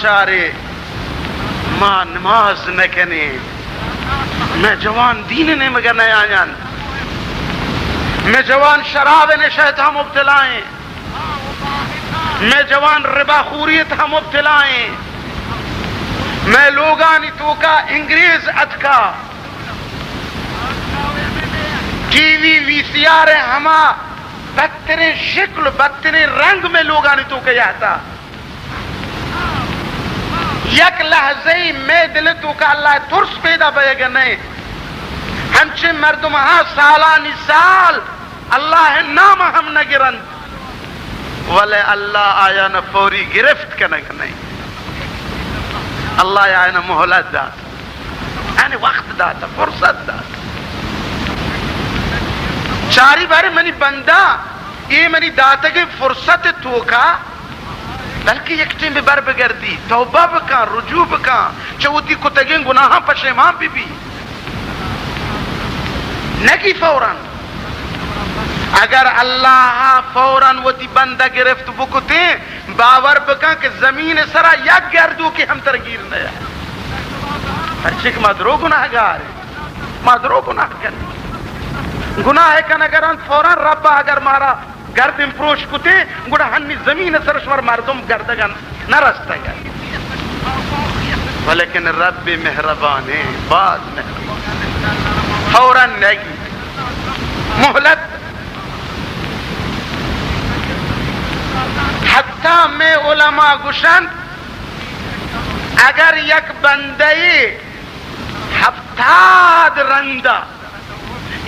بچارے ماں نماز نہ کنے میں جوان دین نے مگر نہ آیان میں جوان شراب نشہ ہم مبتلائیں میں جوان ربا خوریت ہم مبتلائیں میں لوگانی تو کا انگریز اتکا ٹی وی وی سی آر ہما بدترین شکل بدترین رنگ میں لوگانی تو کا یاتا یک لحظے میں دل تو کا اللہ ترس پیدا بے گا نہیں ہمچے مردم ہاں سالانی سال اللہ نام ہم نہ گرند ولے اللہ آیا نہ فوری گرفت کنگ نہیں اللہ آیا نہ محلت داتا یعنی وقت داتا فرصت داتا چاری بارے منی بندہ یہ منی داتا کی فرصت تو کا بلکہ یک ٹیم بھی بر بگردی توبہ بکا رجوع بکا چوتی کتگین گناہاں پشیمان بھی نکی فوراً اگر اللہ فوراً وہ تی بندہ گرفت بکتے باور بکا کہ زمین سرا یک گردو کی ہم ترگیر نیا اچھے کہ مدرو گناہ گار مدرو گناہ کر گناہ کن اگر ان فوراً رب اگر مارا گرد امپروش کتے گوڑا ہنی زمین سرشور مردم گردگن نہ رستا گا ولیکن رب مہربان ہے بعد مہربان فوراً نگی محلت حتی میں علماء گشن اگر یک بندئی ہفتاد رندہ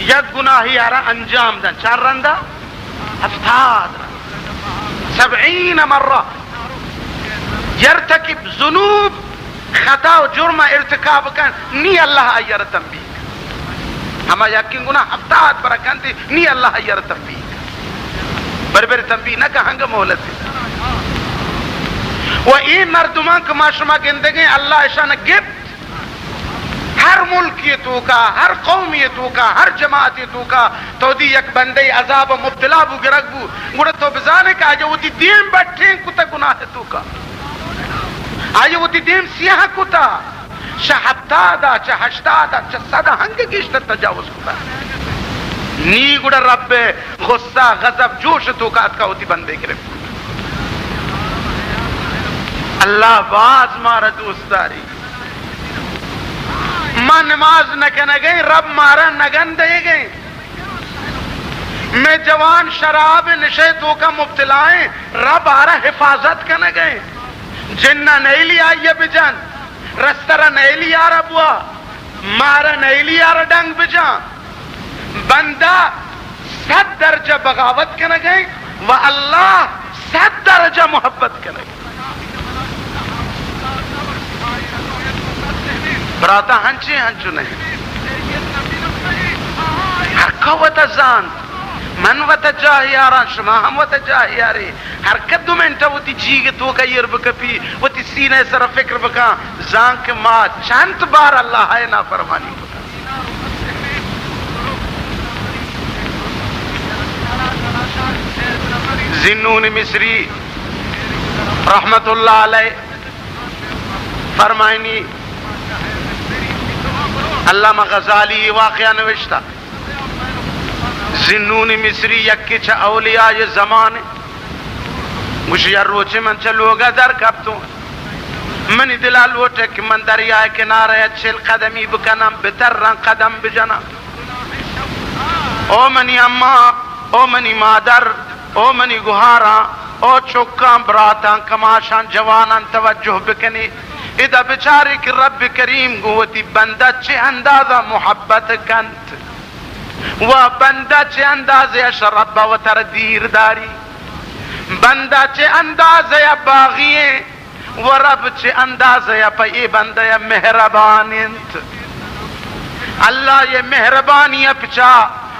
یک گناہی آرہ انجام دن چار رندہ ہفتاد 70 مرہ یرتکب ذنوب خطا و جرم ارتکاب کن نی اللہ ایار تنبیق ہما یقین گناہ ہفتاد برکانتی نی اللہ ایار تنبیق بر تنبیق نہ کہنگا مولد و این مردمان کما شما گندگیں اللہ اشانہ گفت ہر ملکیتوں کا ہر قومیتوں کا ہر جماعتیتوں کا تو دی یک بندے عذاب مبتلا بو گرگ بو گوڑا تو بزانے کا آجا وہ دی دیم بٹھیں کتا گناہتوں کا آجا وہ دی دیم سیاہ کتا چھ ہفتادا چھ ہشتادا چھ صدا ہنگ گیشتر تجاوز کتا نی گوڑا رب غصہ غضب جوش تو کا اتکا ہوتی بندے گرفت اللہ باز مارا دوستاری ماں نماز نہ کہنے گئے رب مارا نگن دے گئے میں جوان شراب نشے تو کا مبتلائیں رب آرہ حفاظت کہنے گئے جنہ نہیں لیا یہ بجان رسترہ نہیں لیا رب ہوا مارا نہیں لیا رہ ڈنگ بجان بندہ 100 درجہ بغاوت کہنے گئے و اللہ 100 درجہ محبت کہنے گئے براتا ہنچے ہنچو نہیں ہر قوت زان من وطا جاہی آران شما ہم وطا جاہی آرے ہر قدو منٹا وہ تی جیگ تو کا یر بکپی وہ تی سینے سر فکر بکا زان کے ماں چند بار اللہ ہے نافرمانی کتا زنون مصری رحمت اللہ علیہ فرمائنی علامہ غزالی واقعہ نوشتا زنون مصری یکی چا اولیاء یہ زمانے مجھے روچے من چلوگا در کبتوں منی دلال وٹے کہ من دریائے کنارے اچھل قدمی بکنم بتر رن قدم بجنا او منی اماں او منی مادر او منی گہارا او چکان براتان کماشان جوانان توجہ بکنی اذا بچاری کہ رب کریم گوتی بندہ چھ اندازہ محبت کنت و بندہ چھ اندازہ شرب و تردیر داری بندہ چھ اندازہ باغییں و رب چھ اندازہ پا یہ بندہ مہربانیت اللہ یہ مہربانی بچا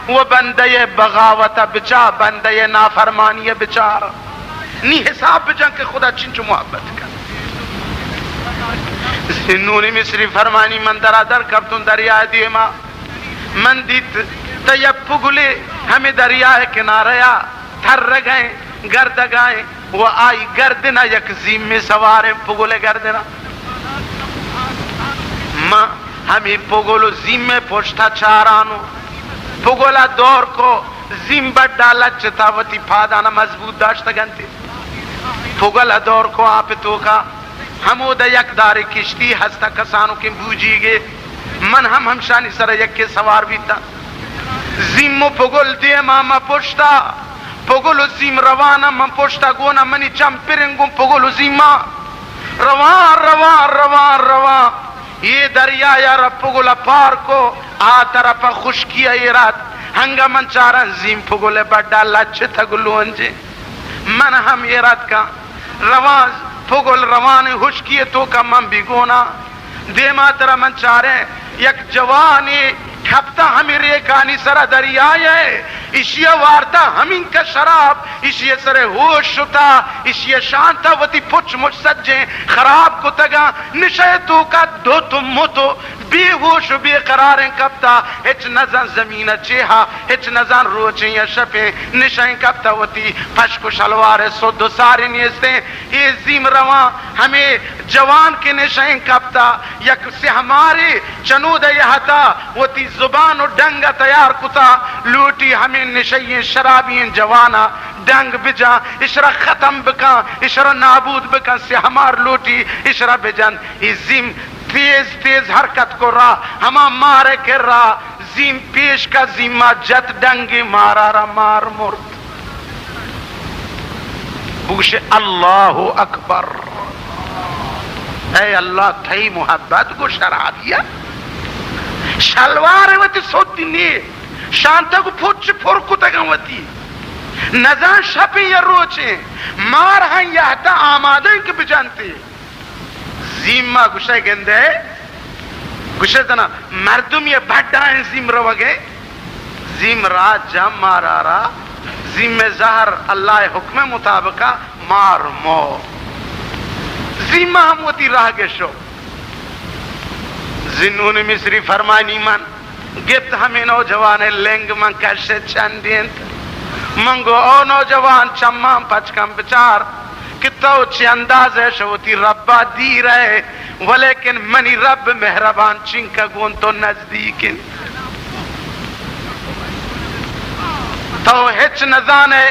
وہ بندہ بغاوت بچا بندہ نافرمانی بچار نی حساب بجان کہ خدا چنچو محبت کن سنونی مصری فرمانی من درہ در کبتون دریائے دیما من دیت تیب پگلے ہمیں دریائے کناریا تھر گئیں گرد گائیں و آئی گردنا یک زیم میں سواریں پگولے گردنا ماں ہمیں پگولو زیم میں پوچھتا چارانو پگولا دور کو زیم بڑھ ڈالا چتاوتی پادانا مضبوط داشتا گنتی پگولا دور کو آپ تو کا ہمو دا یک دار کشتی ہستا کسانوں کے بوجی گے من ہم شانی سر یک کے سوار بھی تا زیمو پگل دے ماما پوشتا پگلو زیم روانا من پوشتا گونا منی چمپرنگوں پگلو زیما روان روان روان روان یہ دریا یا رب پگلا پار کو آ طرف خشکی ایرات ہنگا من چارا زیم پگلے بڑا لچ تگلو انجے من ہم ایرات کا روان پگل روان خشکی تو کا من بھی گونا دے ما ترا من چارے یک جوانی کھپتا ہمیں ریکانی سرا دریا ہے اشیا وارتا ہمیں کا شراب اشیا سرے ہوش شتا اشیا شانتا وتی پچ مچ سجیں خراب کو تگا نشے تو کا دو تم موتو بے ہوش و بے قراریں کبتا ہچ نزان زمین چیہا ہچ نزان روچیں یا شپیں نشیں کبتا وتی پشک و شلوار سود و سارے نیستیں یہ زیم روان ہمیں جوان کے نشیں کبتا یک سے ہمارے چنود یہتا وتی زبان و ڈنگا تیار کتا لوٹی ہمیں نشیں شرابین جوانا ڈنگ بجا اشرا ختم بکا اشرا نابود بکا سے ہمار لوٹی اشرا بجن زیم تیز تیز حرکت کو را ہما مارے کر را زیم پیش کا زیمہ جت ڈنگی مارا را مار مرد بوش اللہ اکبر اے اللہ تھئی محبت کو شرع دیا شلوار وتی سوتی نہیں شانتا کو پھوچ پھرکو تگا وتی نزان شپیں یا روچیں مار ہاں یہتا آمادیں کے بجانتے زیم ما گوشے گندے گوشے تنا مردم یہ بھٹائیں زیم رو گئے زیم را جم مارا را زیم زہر اللہ حکم مطابقہ مار مو زیم ہم ہوتی راہ گے شو زنون مصری فرمانی من گفت ہمیں نوجوان لنگ من کشے چندین منگو او نوجوان چمان پچکم بچار کتو چی انداز ہے شوتی ربا دی رہے ولیکن منی رب مہربان چنکا گون تو نزدیکن تو ہچ نزانے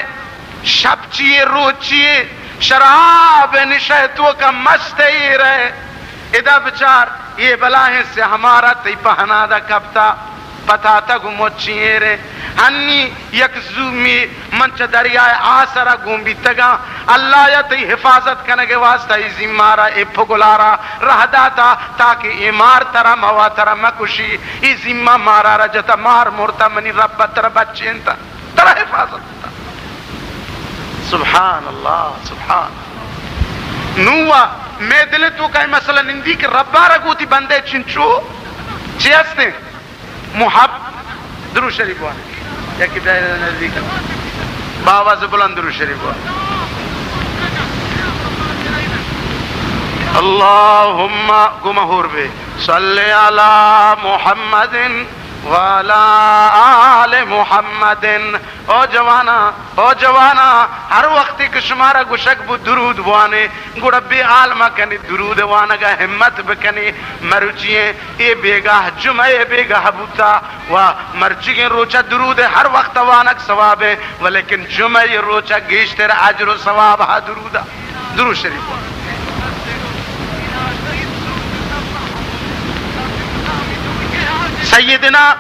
شب چیئے روح چیئے شراب نشہتو کا مستی رہے ادا بچار یہ بلاہیں سے ہمارا تی پہنا دا کبتا پتا تا گموچیے رے ہنی یک زومی منچ دریائے آسرا گومبی تگا اللہ یا تی حفاظت کنگے واسطہ ای مارا ای پھگلارا رہ داتا تاکہ ای مار ترا موا ترا مکشی ای زمہ مارا را جتا مار مرتا منی رب ترا بچین تا ترا حفاظت تا سبحان اللہ سبحان نوہ میں دل تو کئی مسئلہ نندی کہ ربا رگوتی بندے چنچو چیستے محب درو شریف وانے یا کی دائرہ نزدیک بابا سے بلند درو شریف وانے اللہم گمہور بے صلی علی محمد وعلی آل محمد او جوانا ہر وقت کشمارا گشک بو درود بوانے گوڑا بے عالمہ کنی درود وانگا ہمت بکنی مروچییں اے بیگاہ جمعے بیگاہ بوتا و مرچگیں روچا درود ہر وقت وانک ثواب ہے ولیکن جمعے روچا گیشتر عجر و ثواب ہا درودا درود شریف وانا سیدنا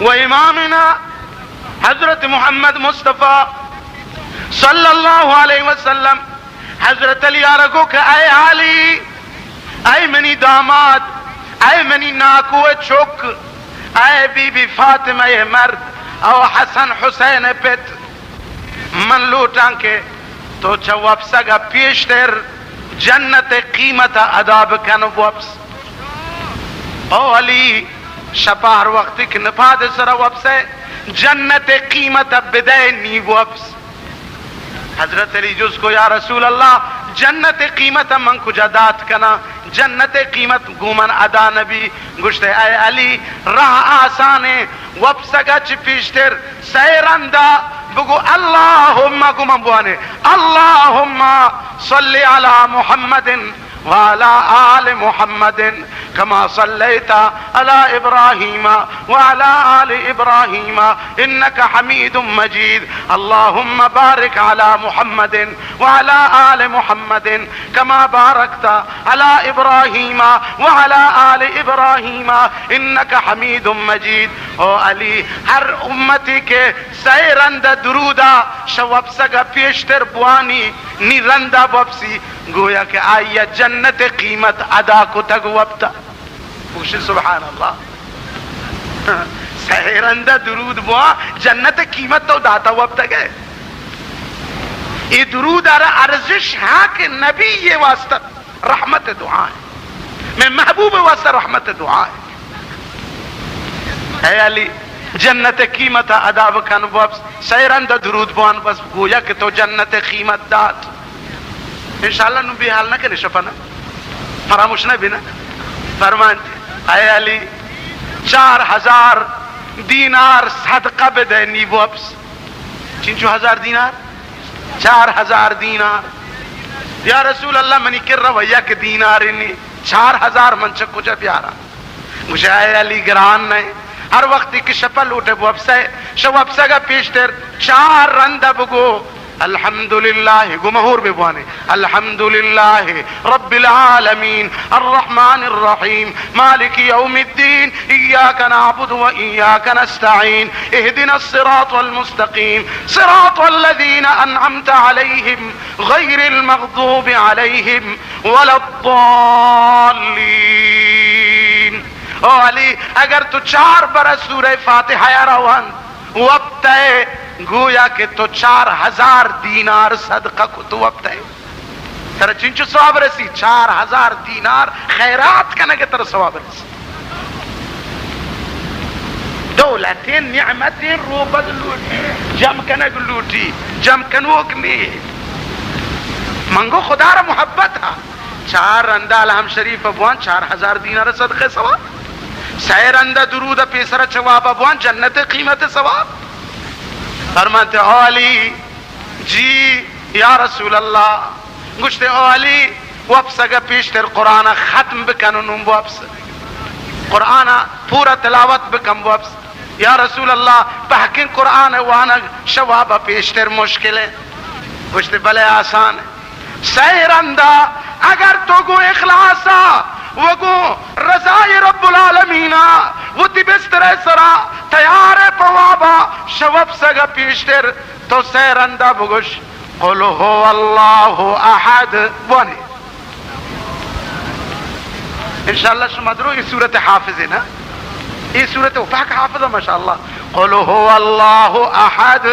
و امامنا حضرت محمد مصطفیٰ صلی اللہ علیہ وسلم حضرت علی آرگو کہ اے علی اے منی داماد اے منی ناکو چک اے بی بی فاطمہ مرد او حسن حسین پت من لوٹاں کے تو چواب سگا پیشتر جنت قیمت ادا بکن وابس او علی شپاہر وقتی کہ نپاد سر وابسے جنت قیمت بدے نی وابس حضرت علی جس کو یا رسول اللہ جنت قیمت من کو جدات کنا جنت قیمت گومن ادا نبی گشتے اے علی راہ آسانے وابسگا چی پیشتر سیرندہ بگو اللہم گم بوانے اللہم صلی علی محمد وعلى آل محمد كما صليت على إبراهيم وعلى آل إبراهيم إنك حميد مجيد اللهم بارك على محمد وعلى آل محمد كما باركت على إبراهيم وعلى آل إبراهيم إنك حميد مجيد. او علی ہر امتی کے سائے رندہ درودہ شواب سگا پیشتر بوانی نی رندہ بپسی گویا کہ آئیہ جنت قیمت ادا کو تگ وقتا خوش سبحان اللہ سائے رندہ درود بوا جنت قیمت تو داتا وقتا گئے. یہ درود آرہ ارزش ہاں کہ نبی یہ واسطہ رحمت دعا ہے میں محبوب واسطہ رحمت دعا ہے. اے علی جنت قیمت ادا بکن بس سیرندہ درود بوان بس گویا کہ تو جنت قیمت دات انشاءاللہ نو بھی حال نہ کرے شفنا فراموش نہ بھی نا فرمانتے اے علی 4000 دینار صدقہ بدے نیبو ابس 5000 دینار 4000 دینار یا رسول اللہ منی کر رویہ کہ دینار انہی 4000 منچک کچھ پیارا مجھے اے علی گران نہیں ہر وقت کی شپل اٹھے وہ افسائے شو افسا کا پیشتر 4 رندہ بگو الحمدللہ گمہور بے بوانے الحمدللہ رب العالمین الرحمن الرحیم مالک یوم الدین ایاک نعبد و ایاک نستعین اہدنا الصراط المستقیم صراط الذین انعمت علیہم غیر المغضوب علیہم ولا الضالین. او علی اگر تو 4 برس سورہ فاتحہ روان وقت ہے گویا کہ تو 4000 دینار صدقہ کو تو وقت ہے ترہ چنچو ثواب رسی 4000 دینار خیرات کا نگے ترہ ثواب رسی. دولتین نعمتین روبد لوٹی جم کنگ لوٹی جم کنوک نہیں منگو خدا را محبت ہا 4 رندہ الہم شریف ابوان 4000 دینار صدقہ ثواب سیر اندہ درود پیسر چواب ابوان جنت قیمت ثواب. فرمانتے او علی جی یا رسول اللہ گشتے او علی وابسگا پیشتر قرآن ختم بکنن وابس قرآن پورا تلاوت بکن وابس یا رسول اللہ بحکن قرآن وانا شواب پیشتر مشکل ہے گشتے بلے آسان ہے سیر اندہ اگر تو گو اخلاصا وگو رضای رب العالمین وہ تبستر سرا تیار پوابا شوب سگا پیشتر تو سیرندہ بگوش قل هو اللہ احد بوانی انشاءاللہ شما درو یہ صورت حافظ ہے نا یہ صورت وفاق حافظ ماشاءاللہ قل هو اللہ احد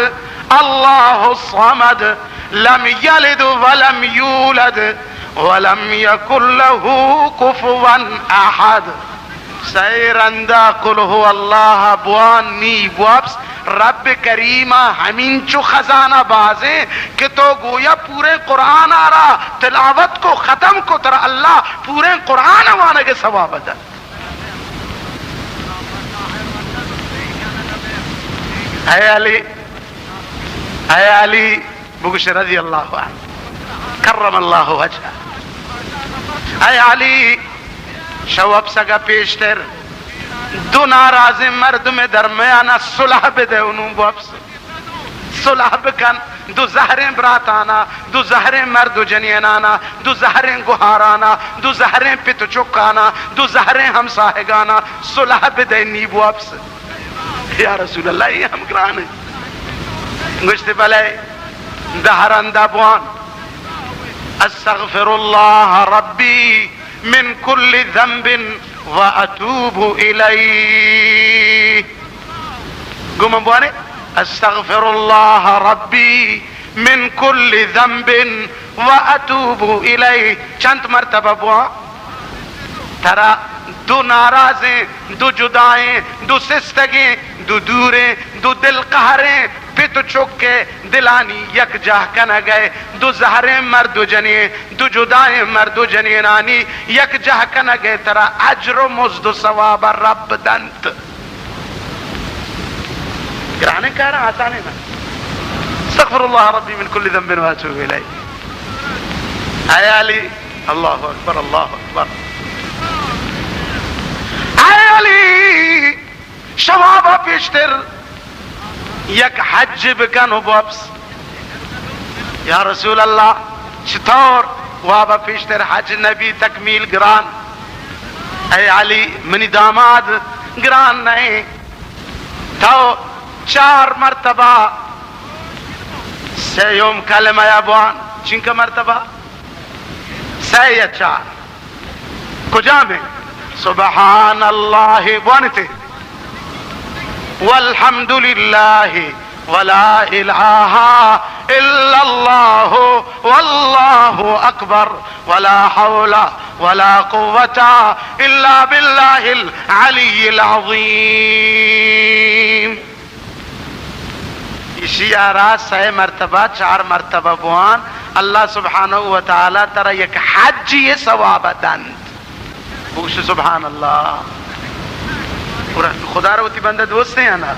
اللہ الصمد لم یلد ولم یولد وَلَمْ يَكُنْ لَهُ كُفُوًا أَحَدٌ. سیرندہ قل هو اللہ بوان نی بوابس رب کریمہ ہمین چو خزانہ بازیں کہ تو گویا پورے قرآن آرا تلاوت کو ختم کو ترہ اللہ پورے قرآن آوانا کے ثواب دا. اے علی بگش رضی اللہ عنہ کرم اللہ وجہ اے علی شواب سگا پیشتر 2 ناراض مرد میں درمیانہ صلح بدے انہوں بوابس صلح بکن 2 زہریں براتانا 2 زہریں مرد و جنینانا 2 زہریں گوھارانا 2 زہریں پت چکانا 2 زہریں ہمساہگانا صلح بدے نی بوابس. یا رسول اللہ یہ ہم گرانے گشت بلے دہرندہ بوان استغفر اللہ ربی من کل ذنب واتوب الیہ گم بوانے استغفر اللہ ربی من کل ذنب واتوب الیہ چند مرتبہ بوان ترا 2 ناراضیں 2 جدائیں 2 سستگیں 2 دوریں 2 دل قہریں پت چکے دلانی یک جاہ کنا گئے 2 زہریں مرد و جنین 2 جدائیں مرد و جنینانی یک جاہ کنا گئے ترا اجر و مزد و ثواب رب دنت گرانے کہہ رہا آسانے نا استغفر الله ربي من كل ذنب واتوب اليه. اے علی اللہ اکبر اللہ اکبر. اے علی شباب پیشتر یک حج بکن بابس. یا رسول اللہ چطور وابا پیشتر حج نبی تکمیل گران. اے علی منی داماد گران نہیں تو 4 مرتبہ سے یوم کلمہ ابوان چنکا مرتبہ سے یا 4 کجا میں سبحان اللہ بوانتے والحمد للہ ولا الہ الا اللہ واللہ اکبر ولا حول ولا قوة الا باللہ العلی العظیم. اسی آراز 6 مرتبہ 4 مرتبہ بوان اللہ سبحانہ وتعالی ترى یک حجی ثواب دند. بوش سبحان اللہ. خدا رو تی بندہ دوست ہیں نا.